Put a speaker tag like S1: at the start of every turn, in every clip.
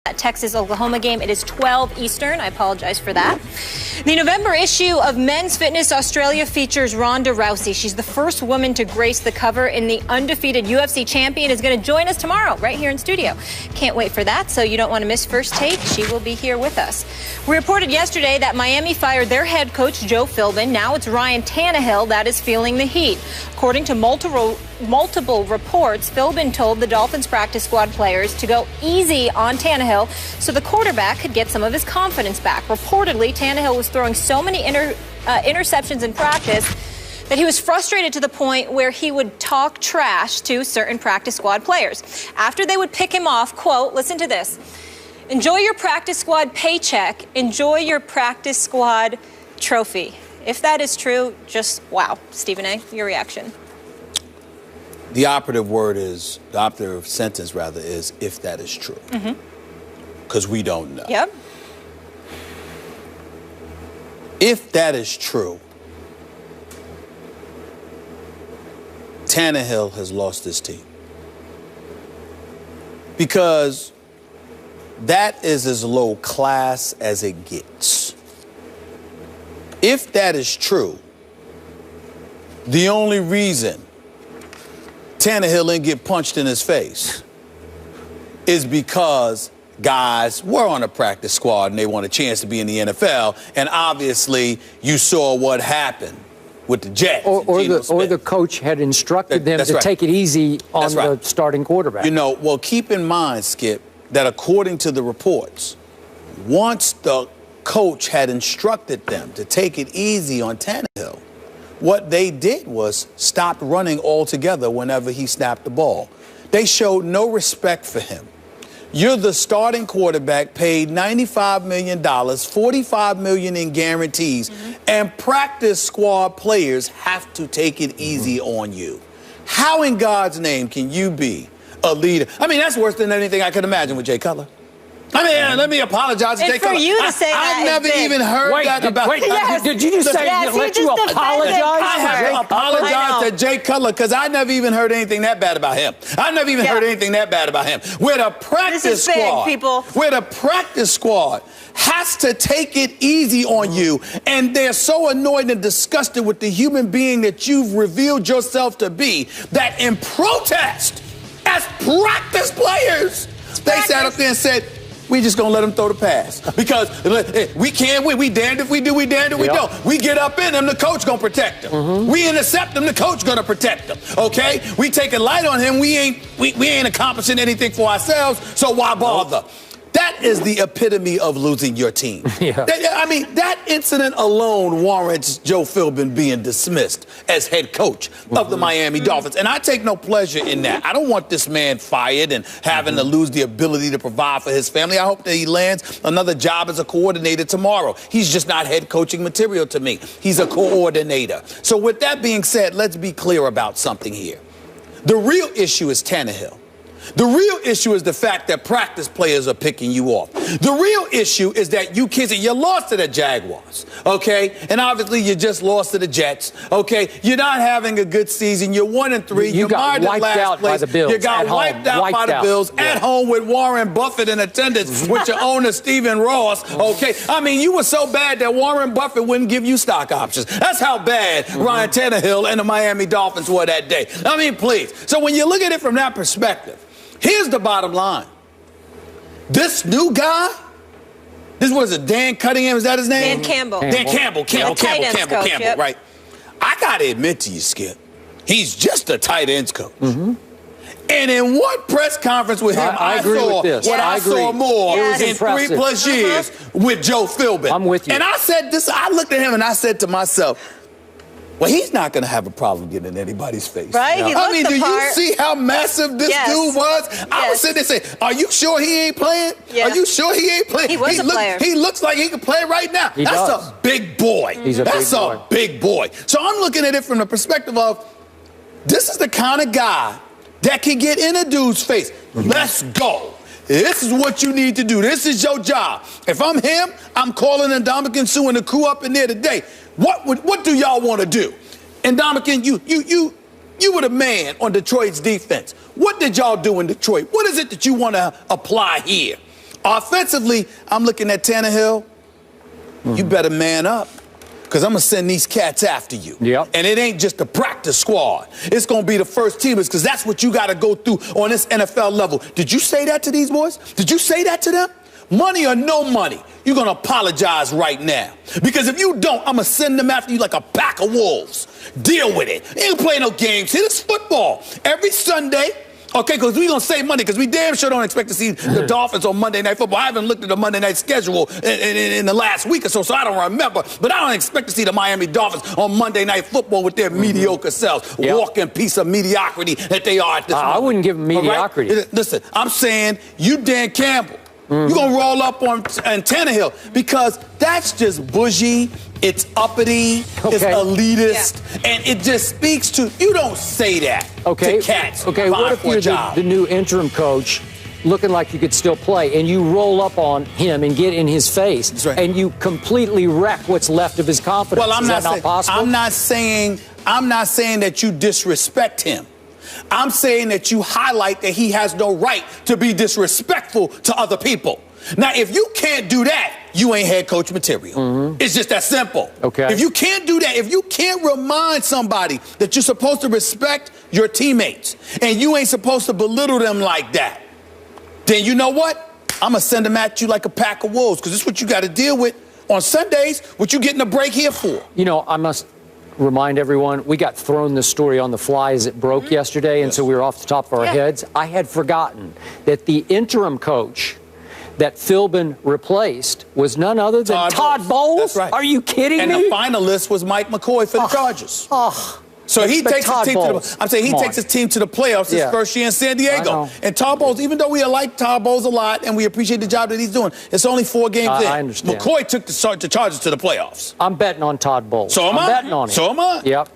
S1: That Texas-Oklahoma game. It is 12 Eastern. I apologize for that. The November issue of Men's Fitness Australia features Ronda Rousey. She's the first woman to grace the cover, and the undefeated UFC champion is going to join us tomorrow right here in studio. Can't wait for that, so you don't want to miss First Take. She will be here with us. We reported yesterday that Miami fired their head coach, Joe Philbin. Now it's Ryan Tannehill that is feeling the heat. According to multiple reports, Philbin told the Dolphins practice squad players to go easy on Tannehill so the quarterback could get some of his confidence back. Reportedly, Tannehill was throwing so many interceptions in practice that he was frustrated to the point where he would talk trash to certain practice squad players. After they would pick him off, quote, listen to this, "Enjoy your practice squad paycheck, enjoy your practice squad trophy." If that is true, just wow. Stephen A., your reaction?
S2: The operative sentence is, if that is true. Because we don't know.
S1: Yep.
S2: If that is true, Tannehill has lost his team. Because that is as low class as it gets. If that is true, the only reason Tannehill didn't get punched in his face is because guys were on a practice squad and they want a chance to be in the NFL, and obviously you saw what happened with the Jets.
S3: Or the coach had instructed them to take it easy on the starting quarterback.
S2: You know, well, keep in mind, Skip, that according to the reports, once the coach had instructed them to take it easy on Tannehill, what they did was stop running altogether whenever he snapped the ball. They showed no respect for him. You're the starting quarterback, paid $95 million, $45 million in guarantees, and practice squad players have to take it easy on you. How in God's name can you be a leader? I mean, that's worse than anything I could imagine with Jay Cutler. I mean, let me apologize to Jay Cutler.
S1: For you to say that,
S2: I've never even heard that about.
S3: Did you just say let you apologize?
S2: I have to apologize to Jay Cutler because I never even heard anything that bad about him. I never even heard anything that bad about him. Where the practice squad has to take it easy on you, and they're so annoyed and disgusted with the human being that you've revealed yourself to be that in protest, as practice players, they sat up there and said, we just going to let them throw the pass. Because we can't win. We damned if we do, we damned if we don't. We get up in them, the coach going to protect them. We intercept them, the coach going to protect them. Okay? We take a light on him. We ain't accomplishing anything for ourselves, so why bother? That is the epitome of losing your team. I mean, that incident alone warrants Joe Philbin being dismissed as head coach of the Miami Dolphins. And I take no pleasure in that. I don't want this man fired and having to lose the ability to provide for his family. I hope that he lands another job as a coordinator tomorrow. He's just not head coaching material to me. He's a coordinator. So with that being said, let's be clear about something here. The real issue is Tannehill. The real issue is the fact that practice players are picking you off. The real issue is that you lost to the Jaguars, okay? And obviously you just lost to the Jets, okay? You're not having a good season. You're 1-3.
S3: You got wiped out by the Bills.
S2: You got wiped out by the Bills at home with Warren Buffett in attendance with your owner, Stephen Ross, okay? I mean, you were so bad that Warren Buffett wouldn't give you stock options. That's how bad Ryan Tannehill and the Miami Dolphins were that day. I mean, please. So when you look at it from that perspective, here's the bottom line. This new guy, this was Dan Cunningham, is that his name?
S1: Dan Campbell.
S2: Dan Campbell, right? I got to admit to you, Skip, he's just a tight ends coach. And in one press conference with him, I saw more in 3+ years with Joe Philbin.
S3: I'm with you.
S2: And I said this, I looked at him and I said to myself, well, he's not going to have a problem getting in anybody's face.
S1: Right?
S2: No. I mean, do you see how massive this dude was? I was sitting there saying, are you sure he ain't playing? Are you sure he ain't playing?
S1: He was a player.
S2: He looks like he can play right now. That's a big boy. That's a big boy. So I'm looking at it from the perspective of, this is the kind of guy that can get in a dude's face. Let's go. This is what you need to do. This is your job. If I'm him, I'm calling Ndamukong Suh and the crew up in there today. What do y'all want to do? Ndamukong, you were the man on Detroit's defense. What did y'all do in Detroit? What is it that you want to apply here? Offensively, I'm looking at Tannehill. You better man up, because I'm going to send these cats after you.
S3: Yep.
S2: And it ain't just the practice squad. It's going to be the first teamers, because that's what you got to go through on this NFL level. Did you say that to these boys? Did you say that to them? Money or no money, you're going to apologize right now. Because if you don't, I'm going to send them after you like a pack of wolves. Deal with it. You ain't play no games here. It's football. Every Sunday, okay, because we're going to save money, because we damn sure don't expect to see the Dolphins on Monday Night Football. I haven't looked at the Monday night schedule in the last week or so I don't remember. But I don't expect to see the Miami Dolphins on Monday Night Football with their mediocre selves.
S3: Yep.
S2: Walking piece of mediocrity that they are at this moment.
S3: I wouldn't give them mediocrity.
S2: Right? Listen, I'm saying you Dan Campbell. You're going to roll up on Tannehill, because that's just bougie, it's uppity, it's elitist, and it just speaks to, you don't say that to cats.
S3: Okay, what if you're the new interim coach looking like you could still play, and you roll up on him and get in his face, and you completely wreck what's left of his confidence?
S2: Well,
S3: Is that not possible?
S2: I'm not saying that you disrespect him. I'm saying that you highlight that he has no right to be disrespectful to other people. Now, if you can't do that, you ain't head coach material. It's just that simple.
S3: Okay.
S2: If you can't do that, if you can't remind somebody that you're supposed to respect your teammates and you ain't supposed to belittle them like that, then you know what? I'm going to send them at you like a pack of wolves, because this is what you got to deal with on Sundays, what you getting a break here for.
S3: You know, I must remind everyone, we got thrown this story on the fly as it broke yesterday, and so we were off the top of our heads. I had forgotten that the interim coach that Philbin replaced was none other than Todd Bowles.
S2: That's right.
S3: Are you kidding me?
S2: And the finalist was Mike McCoy for the Chargers. So he takes his team takes his team to the playoffs his first year in San Diego. And Todd Bowles, even though we like Todd Bowles a lot and we appreciate the job that he's doing, it's only 4 games in.
S3: I understand.
S2: McCoy took the Chargers to the playoffs.
S3: I'm betting on Todd Bowles.
S2: So am I.
S3: I'm betting on him.
S2: So am I.
S3: Yep.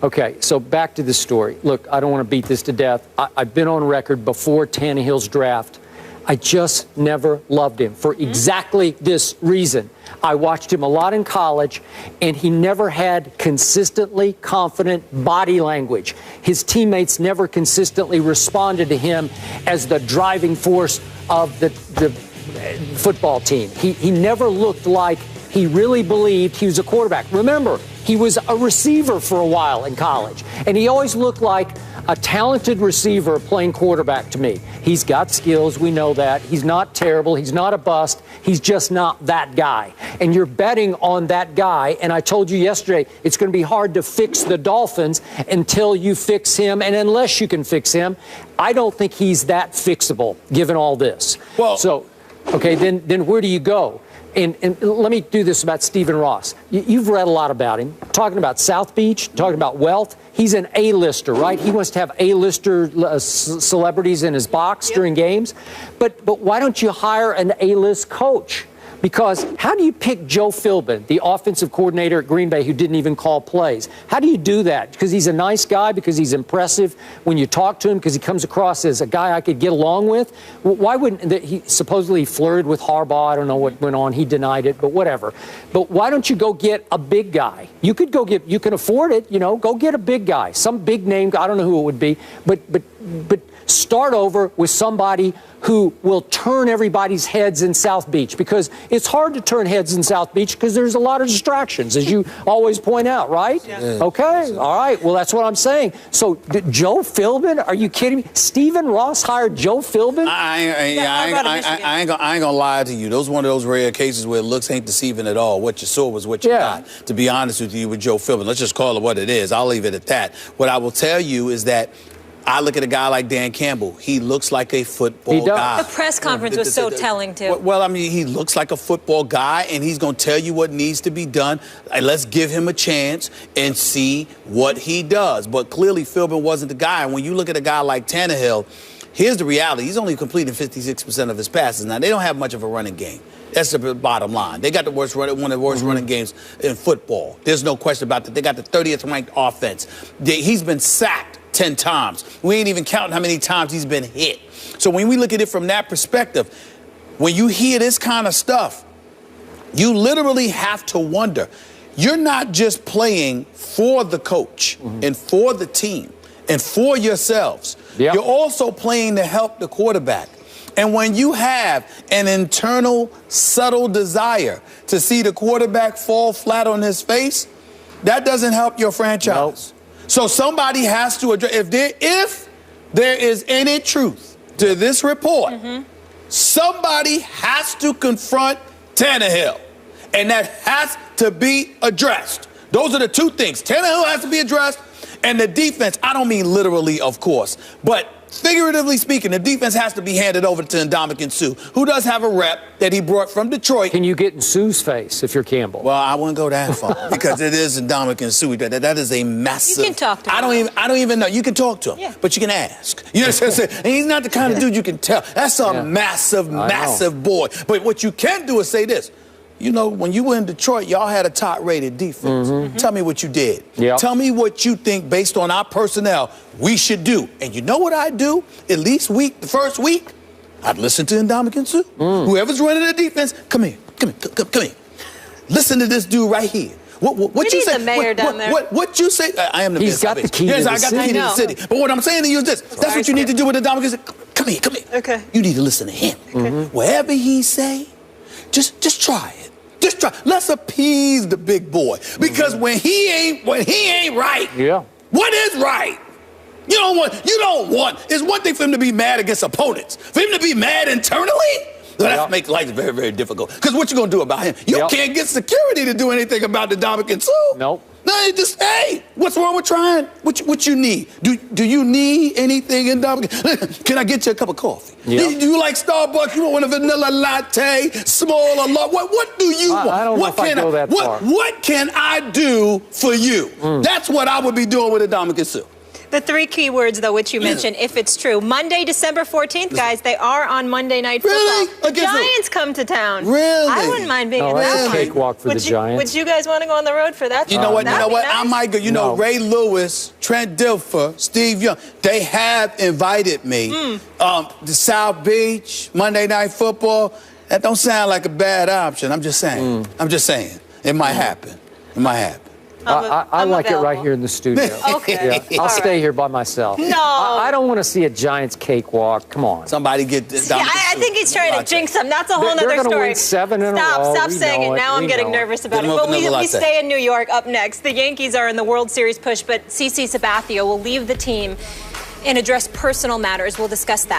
S3: Okay, so back to the story. Look, I don't want to beat this to death. I've been on record before Tannehill's draft. I just never loved him for exactly this reason. I watched him a lot in college, and he never had consistently confident body language. His teammates never consistently responded to him as the driving force of the football team. He never looked like he really believed he was a quarterback. Remember, he was a receiver for a while in college, and he always looked like a talented receiver playing quarterback to me. He's got skills. We know that. He's not terrible. He's not a bust. He's just not that guy. And you're betting on that guy. And I told you yesterday, it's going to be hard to fix the Dolphins until you fix him. And unless you can fix him, I don't think he's that fixable, given all this. Well, so, okay, then where do you go? And let me do this about Stephen Ross. You've read a lot about him, talking about South Beach, talking about wealth. He's an A-lister, right? He wants to have A-lister celebrities in his box during games. But why don't you hire an A-list coach? Because how do you pick Joe Philbin, the offensive coordinator at Green Bay, who didn't even call plays? How do you do that? Because he's a nice guy, because he's impressive when you talk to him, because he comes across as a guy I could get along with? Why wouldn't he supposedly flirted with Harbaugh? I don't know what went on. He denied it, but whatever. But why don't you go get a big guy? You could go get, you can afford it, you know, go get a big guy, some big name. I don't know who it would be, but start over with somebody who will turn everybody's heads in South Beach, because it's hard to turn heads in South Beach because there's a lot of distractions, as you always point out, right? Yeah. Okay, all right. Well, that's what I'm saying. So, Joe Philbin? Are you kidding me? Stephen Ross hired Joe Philbin?
S2: I ain't gonna lie to you. Those one of those rare cases where looks ain't deceiving at all. What you saw was what you got. To be honest with you, with Joe Philbin, let's just call it what it is. I'll leave it at that. What I will tell you is that I look at a guy like Dan Campbell. He looks like a football guy.
S1: The press conference was so telling, too.
S2: Well, I mean, he looks like a football guy, and he's going to tell you what needs to be done. Let's give him a chance and see what he does. But clearly, Philbin wasn't the guy. And when you look at a guy like Tannehill, here's the reality. He's only completing 56% of his passes. Now, they don't have much of a running game. That's the bottom line. They got the worst one of the worst running games in football. There's no question about that. They got the 30th ranked offense. He's been sacked 10 times. We ain't even counting how many times he's been hit. So when we look at it from that perspective, when you hear this kind of stuff, you literally have to wonder. You're not just playing for the coach and for the team and for yourselves. Yep. You're also playing to help the quarterback. And when you have an internal, subtle desire to see the quarterback fall flat on his face, that doesn't help your franchise. Nope. So somebody has to address, if there is any truth to this report, somebody has to confront Tannehill. And that has to be addressed. Those are the two things. Tannehill has to be addressed, and the defense, I don't mean literally, of course, but figuratively speaking, the defense has to be handed over to Ndamukong Suh, who does have a rep that he brought from Detroit.
S3: Can you get in Suh's face if you're Campbell?
S2: Well, I wouldn't go that far because it is Ndamukong Suh. That is a massive.
S1: You can talk to him.
S2: I don't even know. You can talk to him, but you can ask. You know what I'm saying? And he's not the kind of dude you can tell. That's a massive boy. But what you can do is say this. You know, when you were in Detroit, y'all had a top-rated defense. Tell me what you did. Tell me what you think, based on our personnel, we should do. And you know what I'd do? At least the first week, I'd listen to Ndamukong Suh. Whoever's running the defense, come here. Listen to this dude right here. What you say?
S1: The mayor down there.
S2: What you say? I am the mayor.
S3: He's got the key to the city.
S2: Yes, I got the key to the city. But what I'm saying to you is this. That's what you need to do with Ndamukong Suh. Come here.
S1: Okay.
S2: You need to listen to him. Whatever he say, just try it. Just try. Let's appease the big boy. Because when he ain't right, what is right? You don't want. It's one thing for him to be mad against opponents. For him to be mad internally, that makes life very, very difficult. Because what you gonna do about him? You can't get security to do anything about the Ndamukong Suh.
S3: Nope.
S2: No, just, hey, what's wrong with trying? What you need? Do you need anything in Ndamukong? Can I get you a cup of coffee? Do you like Starbucks? You want a vanilla latte, small or large? What do you want?
S3: I don't know if I go that far.
S2: What can I do for you? That's what I would be doing with Ndamukong Suh.
S1: The three key words, though, which you mentioned, if it's true. Monday, December 14th, guys, they are on Monday Night Football.
S2: Really?
S1: Giants come to town.
S2: Really?
S1: I wouldn't mind being in
S3: that's
S1: that
S3: a
S1: one.
S3: cakewalk for the Giants.
S1: Would you guys want to go on the road for that?
S2: You know what?
S1: Nice.
S2: I might go. You know, Ray Lewis, Trent Dilfer, Steve Young, they have invited me. The South Beach, Monday Night Football, that don't sound like a bad option. I'm just saying. It might happen.
S3: I like it right here in the studio.
S1: Okay.
S3: I'll stay here by myself.
S1: No.
S3: I don't want to see a Giants cakewalk. Come on.
S2: Somebody get this.
S1: I think he's trying to jinx them. That's a whole other story.
S3: They're going to win 7 in a row.
S1: Stop saying it. Now I'm getting nervous about it. But we stay in New York up next. The Yankees are in the World Series push, but CC Sabathia will leave the team and address personal matters. We'll discuss that.